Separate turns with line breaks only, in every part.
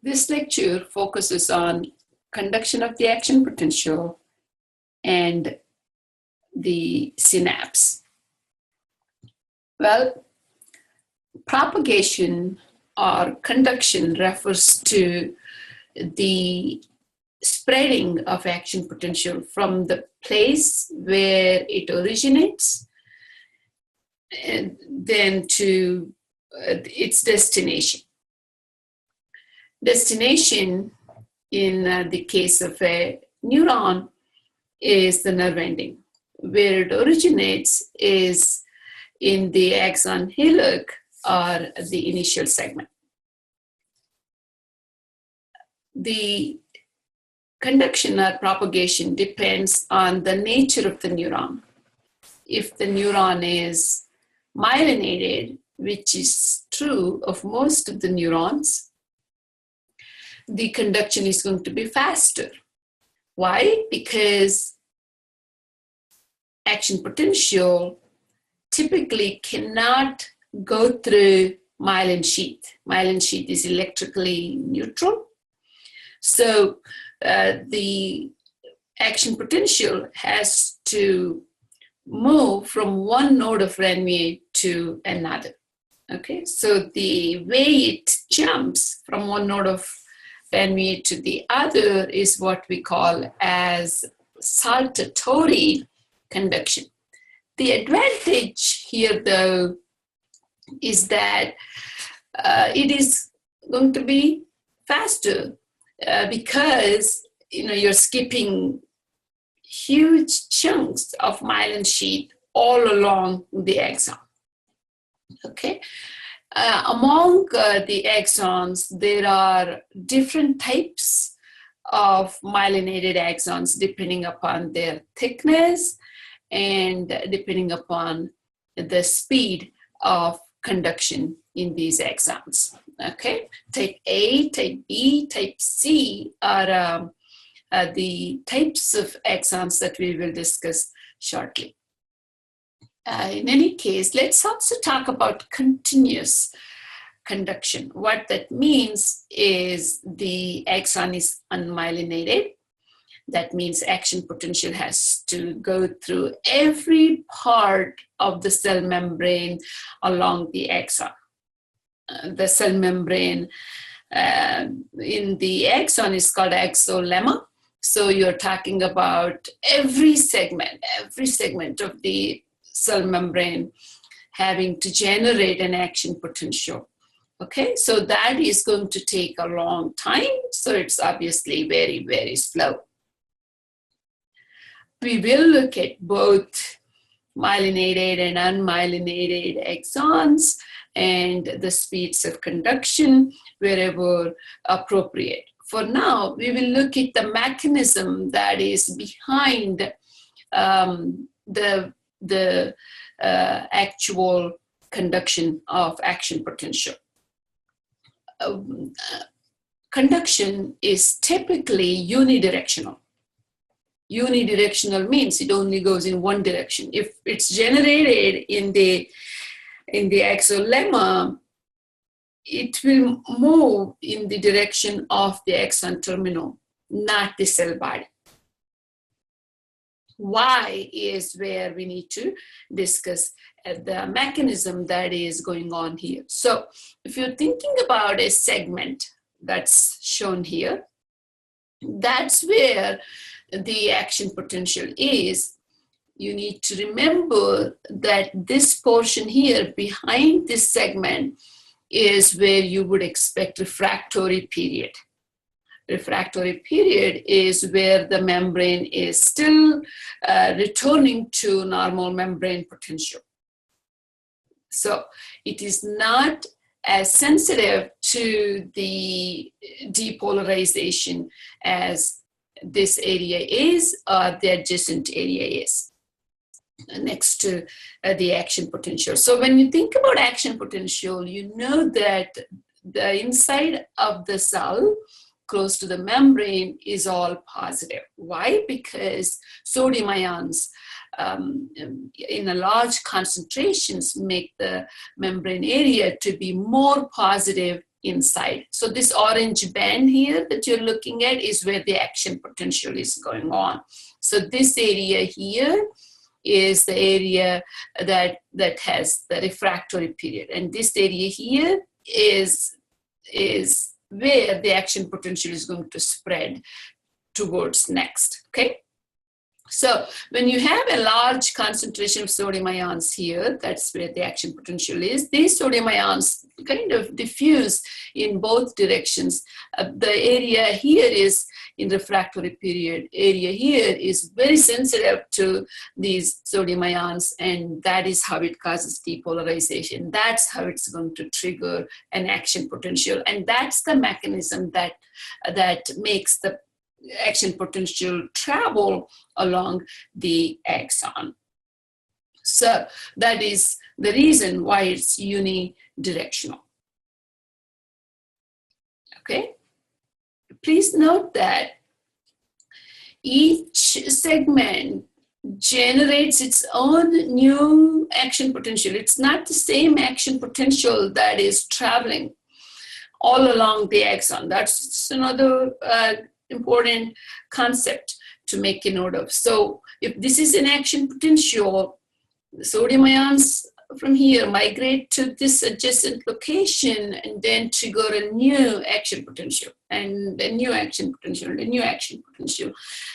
This lecture focuses on conduction of the action potential and the synapse. Well, propagation or conduction refers to the spreading of action potential from the place where it originates and then to its destination. Destination in the case of a neuron is the nerve ending. Where it originates is in the axon hillock or the initial segment. The conduction or propagation depends on the nature of the neuron. If the neuron is myelinated, which is true of most of the neurons, the conduction is going to be faster. Why? Because action potential typically cannot go through myelin sheath. Myelin sheath is electrically neutral. So the action potential has to move from one node of Ranvier to another. Okay, so the way it jumps from one node of Ranvier to the other is what we call as saltatory conduction. The advantage here, though, is that it is going to be faster because you're skipping huge chunks of myelin sheath all along the axon. Okay, among the axons, there are different types of myelinated axons depending upon their thickness and depending upon the speed of conduction in these axons. Okay, type A, type B, type C are the types of axons that we will discuss shortly. In any case, let's also talk about continuous conduction. What that means is the axon is unmyelinated. That means action potential has to go through every part of the cell membrane along the axon. The cell membrane in the axon is called axolemma. So you're talking about every segment of the cell membrane having to generate an action potential. Okay, so that is going to take a long time. So it's obviously very, very slow. We will look at both myelinated and unmyelinated axons and the speeds of conduction wherever appropriate. For now, we will look at the mechanism that is behind the actual conduction of action potential. Conduction is typically unidirectional. Unidirectional means it only goes in one direction. If it's generated in the axolemma, it will move in the direction of the axon terminal, not the cell body. Why is where we need to discuss the mechanism that is going on here. So if you're thinking about a segment that's shown here, that's where the action potential is. You need to remember that this portion here behind this segment is where you would expect refractory period. Refractory period is where the membrane is still returning to normal membrane potential. So it is not as sensitive to the depolarization as this area is or the adjacent area is next to the action potential. So when you think about action potential, you know that the inside of the cell close to the membrane is all positive. Why? Because sodium ions in a large concentrations make the membrane area to be more positive inside. So this orange band here that you're looking at is where the action potential is going on. So this area here is the area that has the refractory period, and this area here is where the action potential is going to spread towards next. Okay. So when you have a large concentration of sodium ions here, that's where the action potential is. These sodium ions kind of diffuse in both directions. The area here is in refractory period. Area here is very sensitive to these sodium ions, and that is how it causes depolarization. That's how it's going to trigger an action potential, and that's the mechanism that makes the action potential travel along the axon. So that is the reason why it's unidirectional. Okay. Please note that each segment generates its own new action potential. It's not the same action potential that is traveling all along the axon. That's another important concept to make a note of. So if this is an action potential, the sodium ions from here migrate to this adjacent location and then trigger a new action potential and a new action potential and a new action potential.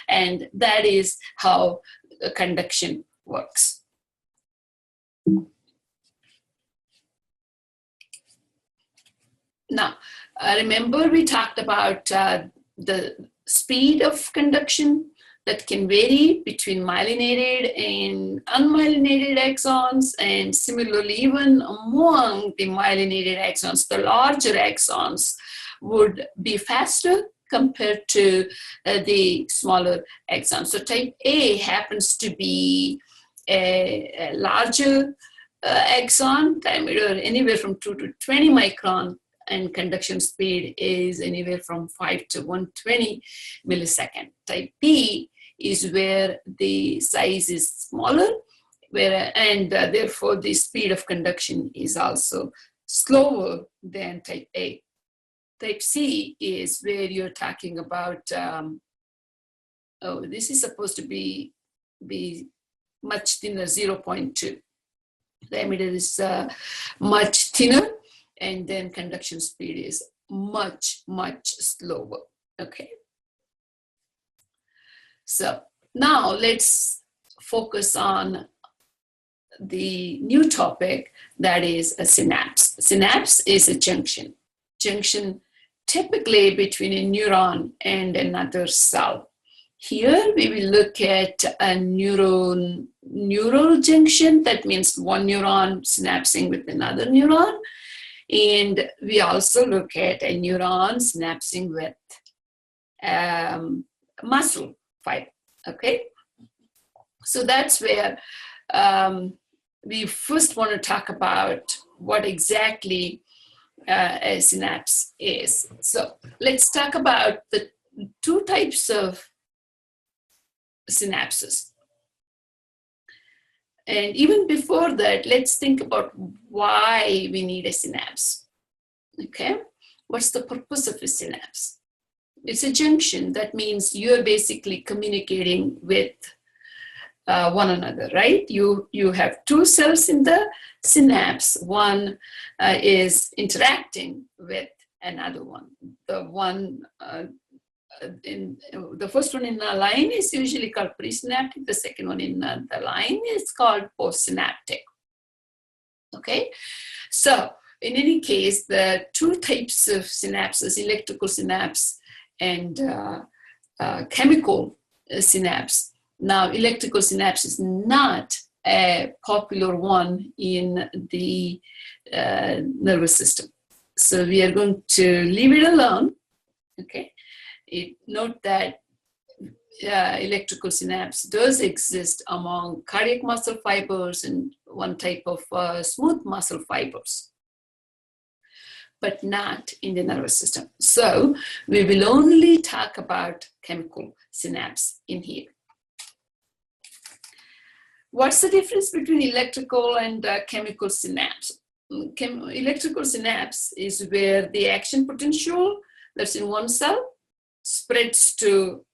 And that is how the conduction works. Now, remember we talked about the speed of conduction that can vary between myelinated and unmyelinated axons, and similarly even among the myelinated axons, the larger axons would be faster compared to the smaller axons. So type A happens to be a larger axon, diameter anywhere from 2 to 20 micron, and conduction speed is anywhere from 5 to 120 millisecond. Type B is where the size is smaller, and therefore the speed of conduction is also slower than type A. Type C is where you're talking about, this is supposed to be much thinner, 0.2. Diameter is much thinner, and then conduction speed is much, much slower, okay? So now let's focus on the new topic, that is a synapse. Synapse is a junction typically between a neuron and another cell. Here we will look at a neural junction, that means one neuron synapsing with another neuron. And we also look at a neuron synapsing with muscle fiber, okay? So that's where we first want to talk about what exactly a synapse is. So let's talk about the two types of synapses. And even before that, let's think about why we need a synapse, okay? What's the purpose of a synapse? It's a junction. That means you're basically communicating with one another, right? You have two cells in the synapse. One is interacting with another one. The first one in the line is usually called presynaptic. The second one in the line is called postsynaptic. Okay, so in any case, the two types of synapses, electrical synapse and chemical synapse. Now, electrical synapse is not a popular one in the nervous system. So we are going to leave it alone, okay? Note that electrical synapse does exist among cardiac muscle fibers and one type of smooth muscle fibers, but not in the nervous system. So we will only talk about chemical synapse in here. What's the difference between electrical and chemical synapse? electrical synapse is where the action potential that's in one cell spreads to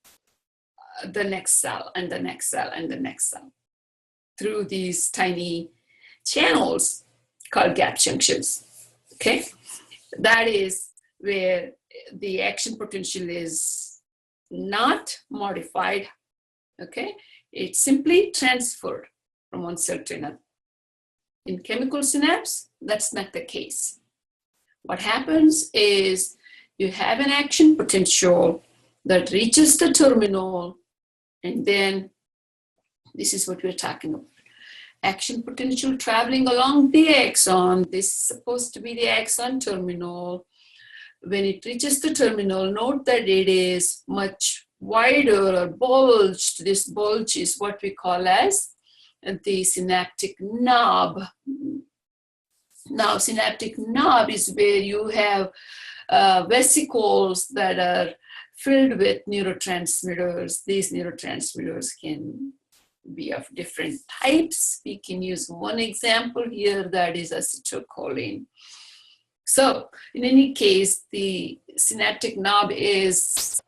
the next cell and the next cell and the next cell through these tiny channels called gap junctions. Okay, that is where the action potential is not modified. Okay, it's simply transferred from one cell to another. In chemical synapse, that's not the case. What happens is you have an action potential that reaches the terminal, and then this is what we're talking about. Action potential traveling along the axon. This is supposed to be the axon terminal. When it reaches the terminal, note that it is much wider or bulged. This bulge is what we call as the synaptic knob. Now, synaptic knob is where you have vesicles that are filled with neurotransmitters. These neurotransmitters can be of different types. We can use one example here, that is acetylcholine. So in any case, the synaptic knob is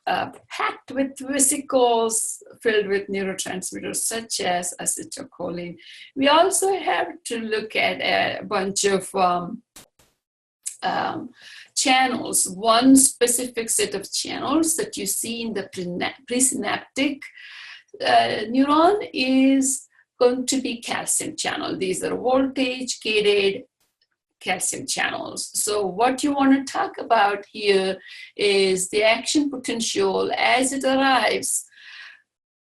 packed with vesicles filled with neurotransmitters such as acetylcholine. We also have to look at a bunch of channels. One specific set of channels that you see in the presynaptic neuron is going to be calcium channel. These are voltage gated calcium channels. So what you want to talk about here is the action potential as it arrives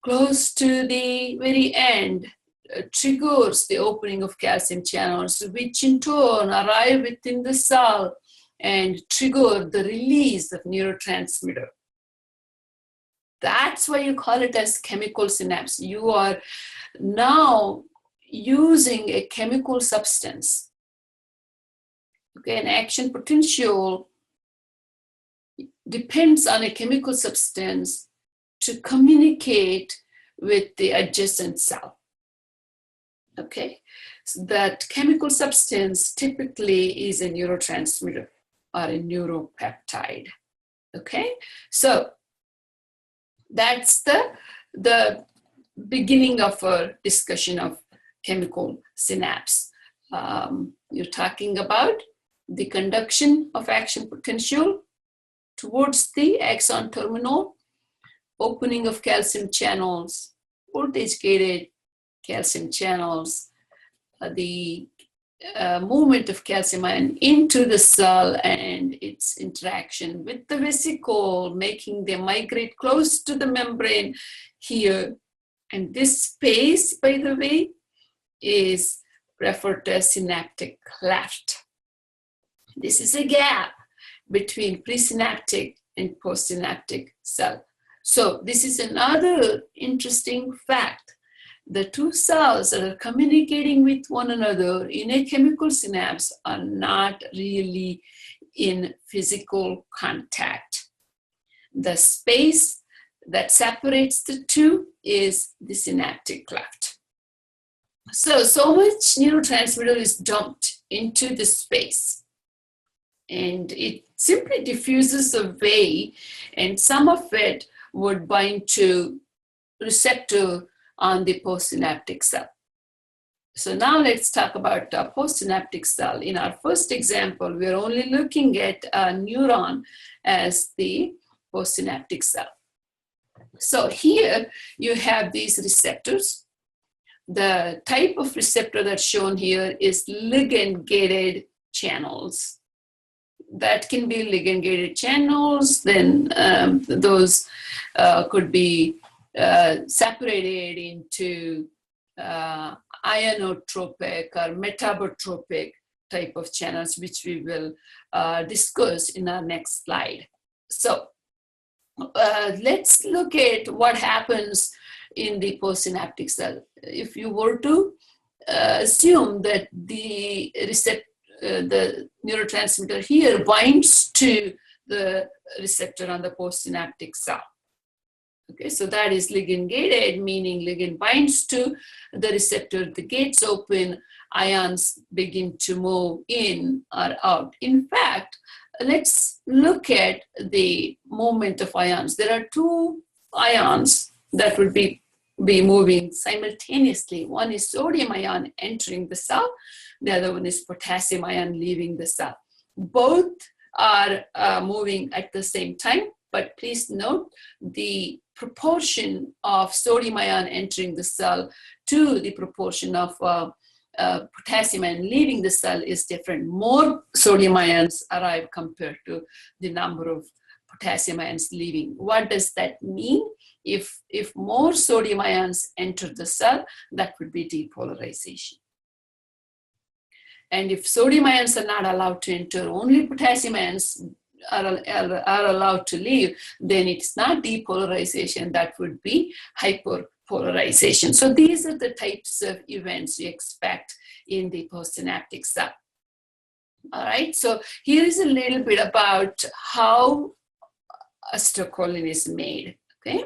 close to the very end triggers the opening of calcium channels, which in turn arrive within the cell and trigger the release of neurotransmitter. That's why you call it as chemical synapse. You are now using a chemical substance. Okay, an action potential depends on a chemical substance to communicate with the adjacent cell. Okay, so that chemical substance typically is a neurotransmitter or a neuropeptide. Okay, so that's the beginning of a discussion of chemical synapse. You're talking about the conduction of action potential towards the axon terminal, opening of calcium channels, voltage-gated calcium channels, the movement of calcium ion into the cell and its interaction with the vesicle, making them migrate close to the membrane here. And this space, by the way, is referred to as synaptic cleft. This is a gap between presynaptic and postsynaptic cell. So this is another interesting fact. The two cells that are communicating with one another in a chemical synapse are not really in physical contact. The space that separates the two is the synaptic cleft. So much neurotransmitter is dumped into this space, and it simply diffuses away, and some of it would bind to receptor on the postsynaptic cell. So now let's talk about the postsynaptic cell. In our first example, we're only looking at a neuron as the postsynaptic cell. So here you have these receptors. The type of receptor that's shown here is ligand-gated channels. That can be ligand-gated channels, then those could be separated into ionotropic or metabotropic type of channels, which we will discuss in our next slide. So let's look at what happens in the postsynaptic cell. If you were to assume that the neurotransmitter here binds to the receptor on the postsynaptic cell. Okay, so that is ligand gated, meaning ligand binds to the receptor, the gates open, ions begin to move in or out. In fact, let's look at the movement of ions. There are two ions that would be moving simultaneously. One is sodium ion entering the cell, the other one is potassium ion leaving the cell. Both are moving at the same time, but please note the proportion of sodium ion entering the cell to the proportion of potassium ion leaving the cell is different. More sodium ions arrive compared to the number of potassium ions leaving. What does that mean? If more sodium ions enter the cell, that would be depolarization. And if sodium ions are not allowed to enter, only potassium ions are allowed to leave, then it's not depolarization, that would be hyperpolarization. So these are the types of events you expect in the postsynaptic cell. All right, so here is a little bit about how acetylcholine is made, okay?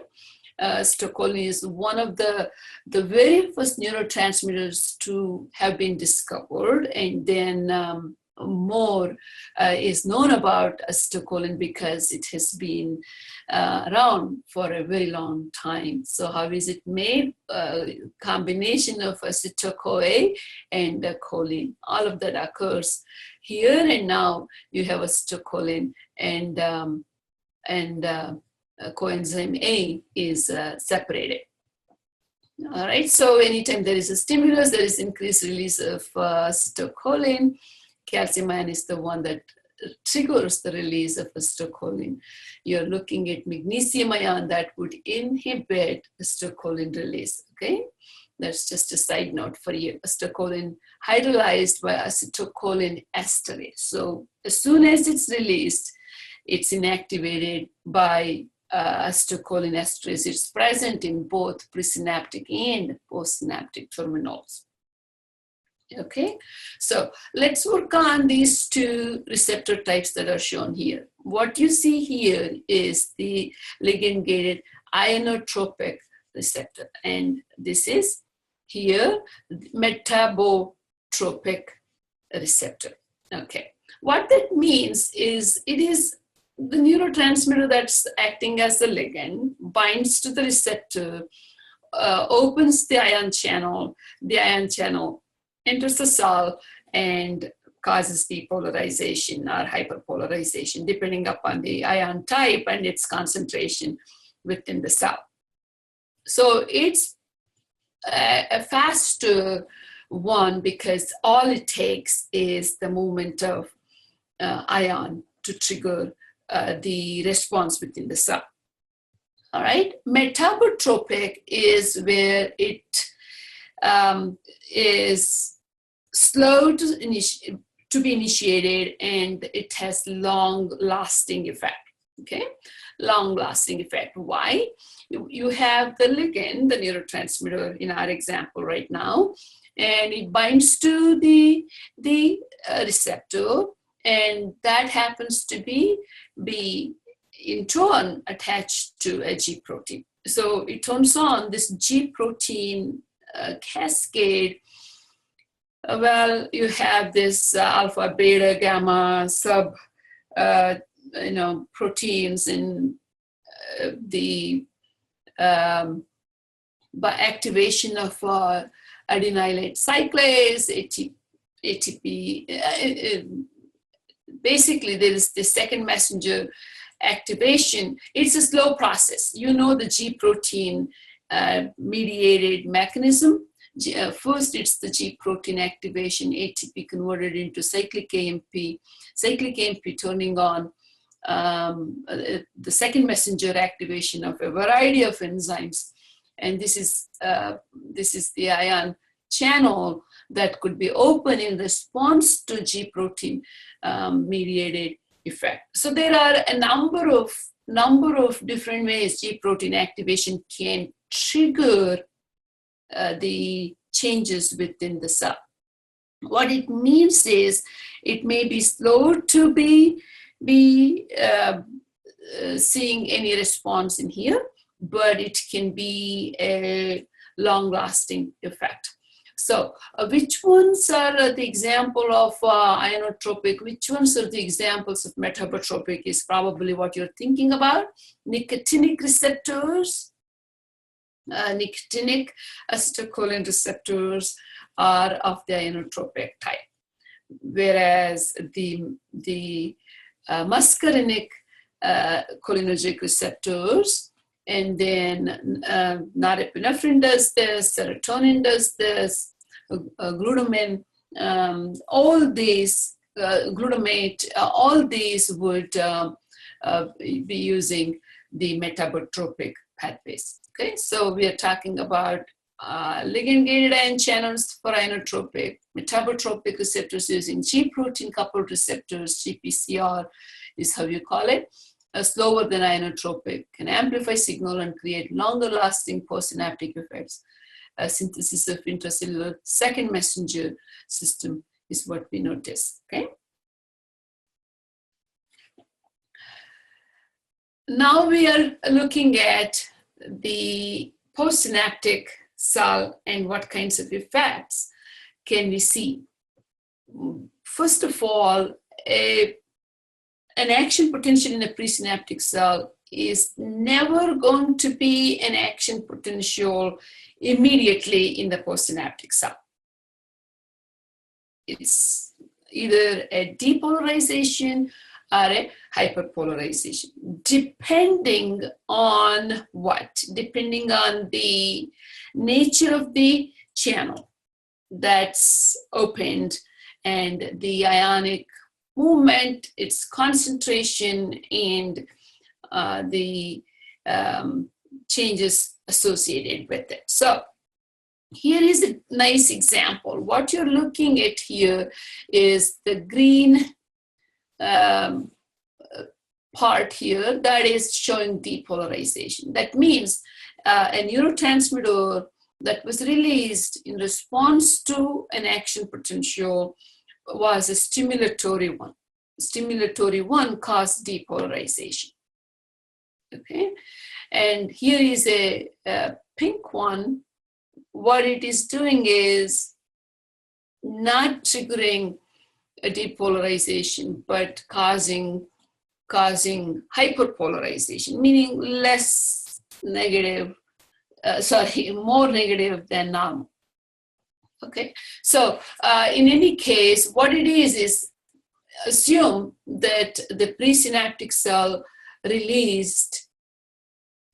Acetylcholine is one of the very first neurotransmitters to have been discovered, and then more is known about acetylcholine because it has been around for a very long time. So how is it made? Combination of acetyl-CoA and choline. All of that occurs here, and now you have acetylcholine, and coenzyme A is separated. All right, so anytime there is a stimulus, there is increased release of acetylcholine. Calcium ion is the one that triggers the release of acetylcholine. You're looking at magnesium ion that would inhibit acetylcholine release, okay? That's just a side note for you. Acetylcholine hydrolyzed by acetylcholine esterase. So as soon as it's released, it's inactivated by acetylcholine esterase. It's present in both presynaptic and postsynaptic terminals. Okay, so let's work on these two receptor types that are shown here. What you see here is the ligand-gated ionotropic receptor, and this is here metabotropic receptor. Okay, what that means is it is the neurotransmitter that's acting as the ligand, binds to the receptor, opens the ion channel enters the cell and causes depolarization or hyperpolarization, depending upon the ion type and its concentration within the cell. So it's a faster one because all it takes is the movement of ion to trigger the response within the cell. All right, metabotropic is where it is slow to be initiated, and it has long-lasting effect, okay? Long-lasting effect. Why? You have the ligand, the neurotransmitter in our example right now, and it binds to the receptor, and that happens to be in turn attached to a G protein. So it turns on this G protein cascade. Well, you have this alpha, beta, gamma sub, proteins in the by activation of adenylate cyclase, ATP. Basically, there is the second messenger activation. It's a slow process. You know the G protein mediated mechanism. First, it's the G protein activation, ATP converted into cyclic AMP turning on the second messenger activation of a variety of enzymes. And this is the ion channel that could be open in response to G protein mediated effect. So there are a number of different ways G protein activation can trigger the changes within the cell. What it means is it may be slow to be seeing any response in here, but it can be a long-lasting effect. So which ones are the example of ionotropic? Which ones are the examples of metabotropic is probably what you're thinking about. Nicotinic receptors, nicotinic acetylcholine receptors are of the ionotropic type, whereas the muscarinic cholinergic receptors, and then norepinephrine does this, serotonin does this, glutamine, all these, glutamate, all these would be using the metabotropic pathways. Okay, so we are talking about ligand-gated ion channels for ionotropic, metabotropic receptors using G protein coupled receptors, GPCR is how you call it. Slower than ionotropic, can amplify signal and create longer lasting postsynaptic effects. Synthesis of intracellular second messenger system is what we notice. Okay. Now we are looking at the postsynaptic cell and what kinds of effects can we see. First of all, an action potential in a presynaptic cell is never going to be an action potential immediately in the postsynaptic cell. It's either a depolarization or a hyperpolarization, depending on what? Depending on the nature of the channel that's opened and the ionic movement, its concentration, and the changes associated with it. So here is a nice example. What you're looking at here is the green part here that is showing depolarization. That means a neurotransmitter that was released in response to an action potential was a stimulatory one. Stimulatory one caused depolarization. Okay, and here is a pink one. What it is doing is not triggering a depolarization, but causing hyperpolarization, meaning less negative, more negative than normal. Okay, so in any case, what it is assume that the presynaptic cell released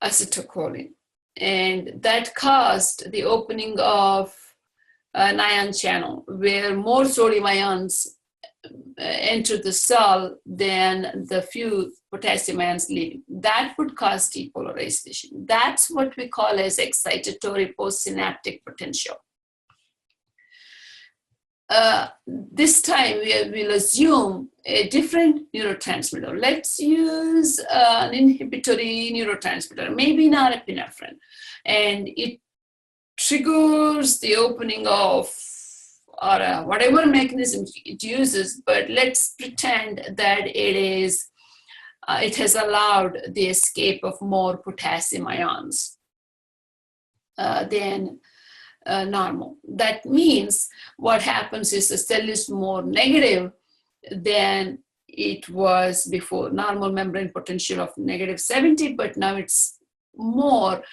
acetylcholine, and that caused the opening of an ion channel where more sodium ions enter the cell than the few potassium ions leaving. That would cause depolarization. That's what we call as excitatory postsynaptic potential. This time we'll assume a different neurotransmitter. Let's use an inhibitory neurotransmitter, maybe norepinephrine, and it triggers the opening of or whatever mechanism it uses, but let's pretend that it has allowed the escape of more potassium ions than normal. That means what happens is the cell is more negative than it was before. Normal membrane potential of -70, but now it's more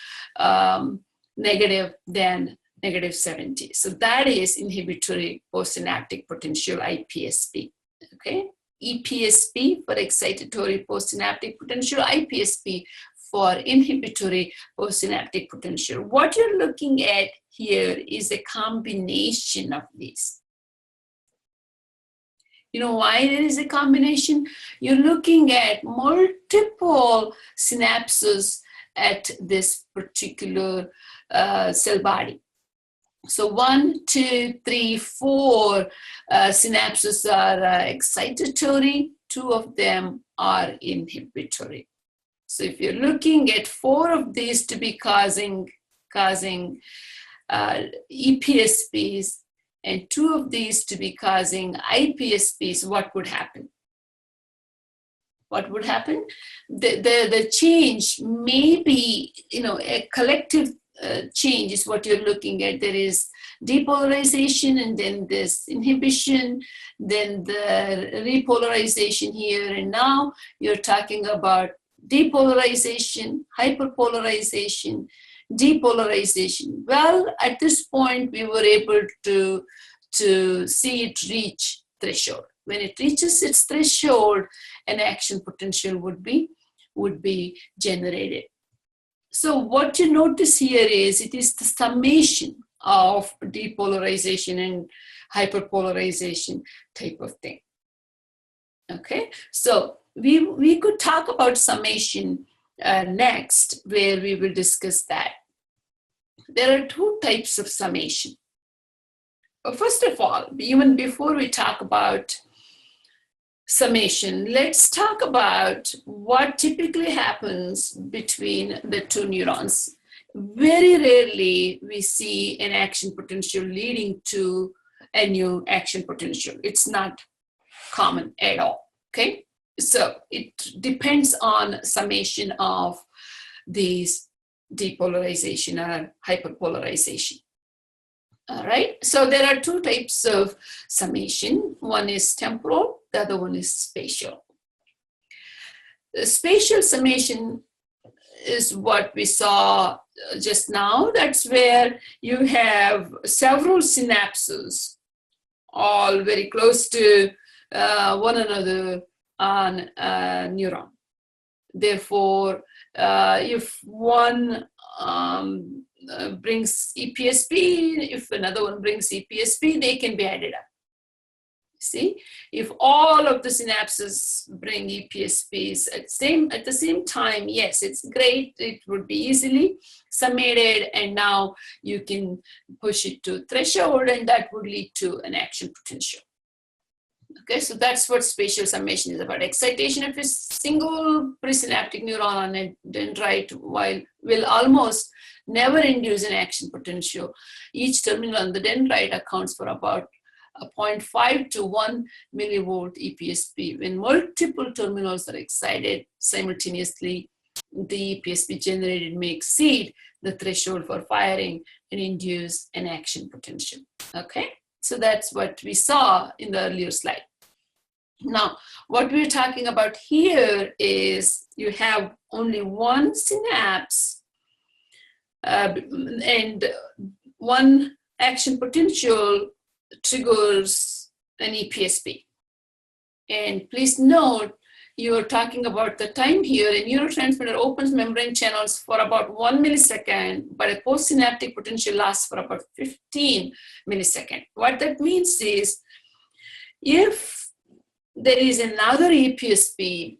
negative than -70. So that is inhibitory postsynaptic potential, IPSP. Okay, EPSP for excitatory postsynaptic potential, IPSP for inhibitory postsynaptic potential. What you're looking at here is a combination of these. You know why there is a combination? You're looking at multiple synapses at this particular cell body. So 1, 2, 3, 4 synapses are excitatory, 2 of them are inhibitory. So if you're looking at 4 of these to be causing EPSPs and 2 of these to be causing IPSPs, what would happen? what would happen? The change may be, a collective change is what you're looking at. There is depolarization, and then this inhibition, then the repolarization here, and now you're talking about depolarization, hyperpolarization, depolarization. Well, at this point, we were able to see it reach threshold. When it reaches its threshold, an action potential would be generated. So what you notice here is it is the summation of depolarization and hyperpolarization type of thing. Okay, so we could talk about summation next, where we will discuss that. There are two types of summation. First of all, even before we talk about summation, let's talk about what typically happens between the two neurons. Very rarely we see an action potential leading to a new action potential. It's not common at all, okay? So it depends on summation of these depolarization or hyperpolarization. All right, so there are two types of summation. One is temporal, the other one is spatial. The spatial summation is what we saw just now. That's where you have several synapses all very close to one another on a neuron. Therefore, if one brings EPSP, if another one brings EPSP, they can be added up. See, if all of the synapses bring EPSPs at the same time, yes, it's great. It would be easily summated, and now you can push it to threshold, and that would lead to an action potential. Okay, so that's what spatial summation is about. Excitation of a single presynaptic neuron on a dendrite will almost never induce an action potential. Each terminal on the dendrite accounts for about a 0.5 to 1 millivolt EPSP. When multiple terminals are excited simultaneously, the EPSP generated may exceed the threshold for firing and induce an action potential. Okay, so that's what we saw in the earlier slide. Now, what we're talking about here is you have only one synapse and one action potential triggers an EPSP. And please note, you're talking about the time here. A neurotransmitter opens membrane channels for about 1 millisecond, but a postsynaptic potential lasts for about 15 milliseconds. What that means is, if there is another EPSP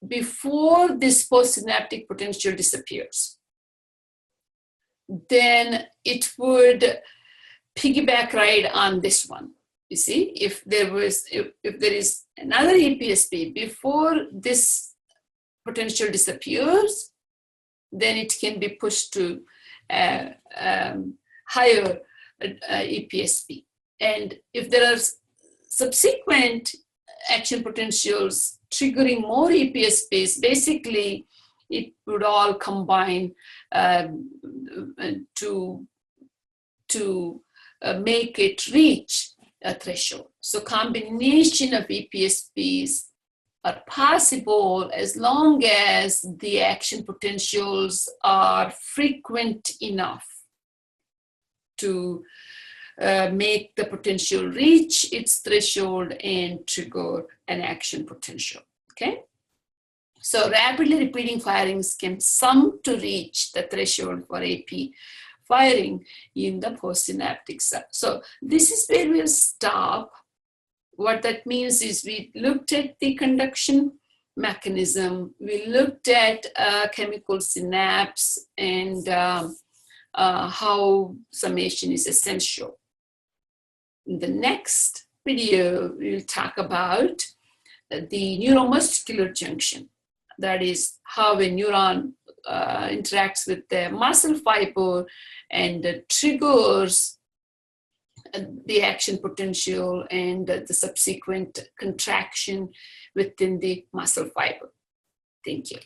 before this postsynaptic potential disappears, then it would piggyback right on this one. You see, if there is another EPSP before this potential disappears, then it can be pushed to higher EPSP. And if there are subsequent action potentials triggering more EPSPs, basically it would all combine to make it reach a threshold. So combination of EPSPs are possible as long as the action potentials are frequent enough to make the potential reach its threshold and trigger an action potential. Okay, so rapidly repeating firings can sum to reach the threshold for AP firing in the postsynaptic cell. So this is where we'll stop. What that means is we looked at the conduction mechanism, we looked at chemical synapse, and how summation is essential. In the next video, we'll talk about the neuromuscular junction. That is how a neuron interacts with the muscle fiber and triggers the action potential and the subsequent contraction within the muscle fiber. Thank you.